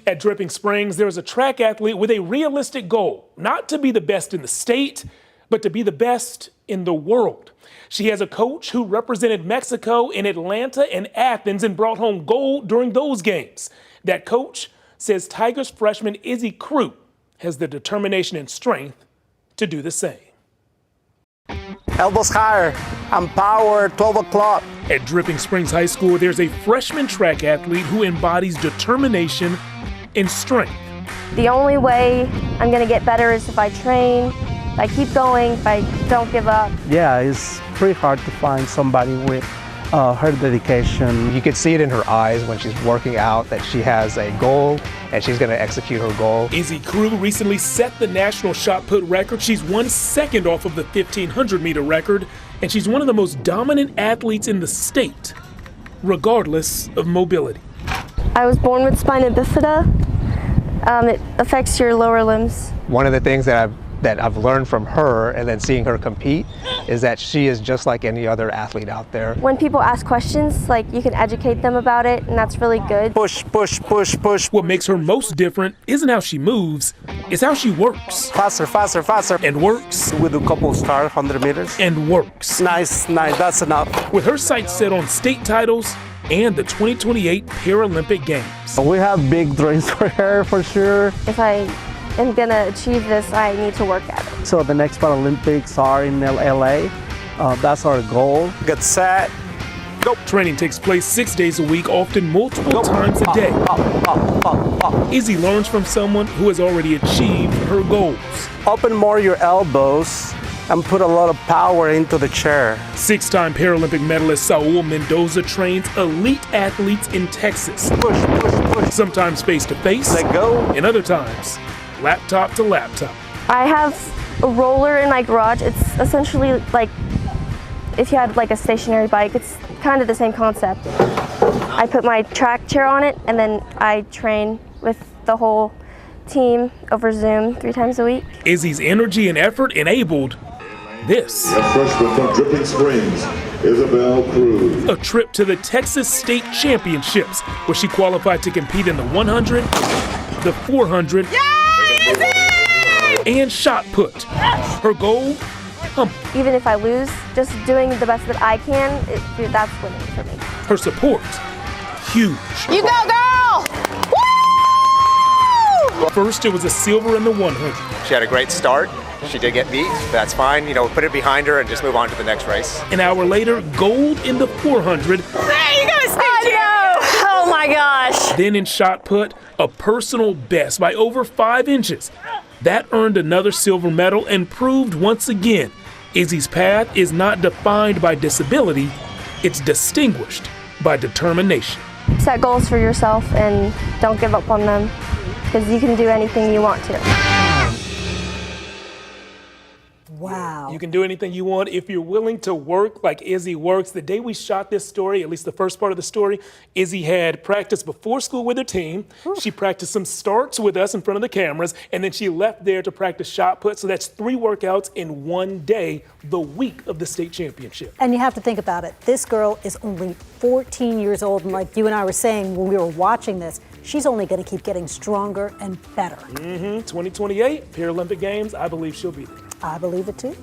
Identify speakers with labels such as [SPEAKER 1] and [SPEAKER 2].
[SPEAKER 1] At Dripping Springs, there is a track athlete with a realistic goal, not to be the best in the state, but to be the best in the world. She has a coach who represented Mexico in Atlanta and Athens and brought home gold during those games. That coach says Tigers freshman Izzy Crew has the determination and strength to do the same.
[SPEAKER 2] Elbows higher, I'm power, 12 o'clock.
[SPEAKER 1] At Dripping Springs High School, there's a freshman track athlete who embodies determination and strength.
[SPEAKER 3] The only way I'm gonna get better is if I train, if I keep going, if I don't give up.
[SPEAKER 2] Yeah, it's pretty hard to find somebody with her dedication.
[SPEAKER 4] You could see it in her eyes when she's working out that she has a goal and she's going to execute her goal.
[SPEAKER 1] Izzy Crew recently set the national shot put record. She's 1 second off of the 1,500 meter record, and she's one of the most dominant athletes in the state, regardless of mobility.
[SPEAKER 3] I was born with spina bifida. It affects your lower limbs.
[SPEAKER 4] One of the things that I've learned from her and then seeing her compete is that she is just like any other athlete out there.
[SPEAKER 3] When people ask questions, like, you can educate them about it, and that's really good.
[SPEAKER 2] Push, push, push, push.
[SPEAKER 1] What makes her most different isn't how she moves, it's how she works.
[SPEAKER 2] Faster, faster, faster.
[SPEAKER 1] And works.
[SPEAKER 2] We do couple star, 100 meters.
[SPEAKER 1] And works.
[SPEAKER 2] Nice, nice, that's enough.
[SPEAKER 1] With her sights set on state titles and the 2028 Paralympic Games.
[SPEAKER 2] We have big dreams for her, for sure.
[SPEAKER 3] If I am gonna achieve this, I need to work at it.
[SPEAKER 2] So the next Paralympics are in LA. That's our goal. Get set, go.
[SPEAKER 1] Training takes place 6 days a week, often multiple times a day. Izzy learns from someone who has already achieved her goals.
[SPEAKER 2] Open more your elbows and put a lot of power into the chair.
[SPEAKER 1] 6-time Paralympic medalist Saul Mendoza trains elite athletes in Texas.
[SPEAKER 2] Push, push, push.
[SPEAKER 1] Sometimes face to face.
[SPEAKER 2] Let go.
[SPEAKER 1] And other times, laptop to laptop.
[SPEAKER 3] I have a roller in my garage. It's essentially like if you had like a stationary bike. It's kind of the same concept. I put my track chair on it, and then I train with the whole team over Zoom 3 times a week.
[SPEAKER 1] Izzy's energy and effort enabled this.
[SPEAKER 5] A freshman from Dripping Springs, Isabel Cruz.
[SPEAKER 1] A trip to the Texas State Championships, where she qualified to compete in the 100, the 400, and shot put. Her goal?
[SPEAKER 3] Even if I lose, just doing the best that I can, that's winning for me.
[SPEAKER 1] Her support? Huge.
[SPEAKER 6] You go, girl! Woo!
[SPEAKER 1] First, it was a silver in the 100.
[SPEAKER 4] She had a great start. She did get beat. That's fine. Put it behind her and just move on to the next race.
[SPEAKER 1] An hour later, gold in the 400.
[SPEAKER 6] There you go, Steve! Oh my gosh!
[SPEAKER 1] Then in shot put, a personal best by over 5 inches. That earned another silver medal and proved once again, Izzy's path is not defined by disability, it's distinguished by determination.
[SPEAKER 3] Set goals for yourself and don't give up on them, because you can do anything you want to.
[SPEAKER 7] Wow.
[SPEAKER 1] You can do anything you want if you're willing to work like Izzy works. The day we shot this story, at least the first part of the story, Izzy had practice before school with her team. Ooh. She practiced some starts with us in front of the cameras, and then she left there to practice shot put. So that's 3 workouts in 1 day, the week of the state championship.
[SPEAKER 7] And you have to think about it. This girl is only 14 years old, and like you and I were saying when we were watching this, she's only going to keep getting stronger and better.
[SPEAKER 1] 2028 Paralympic Games, I believe she'll be there.
[SPEAKER 7] I believe it too.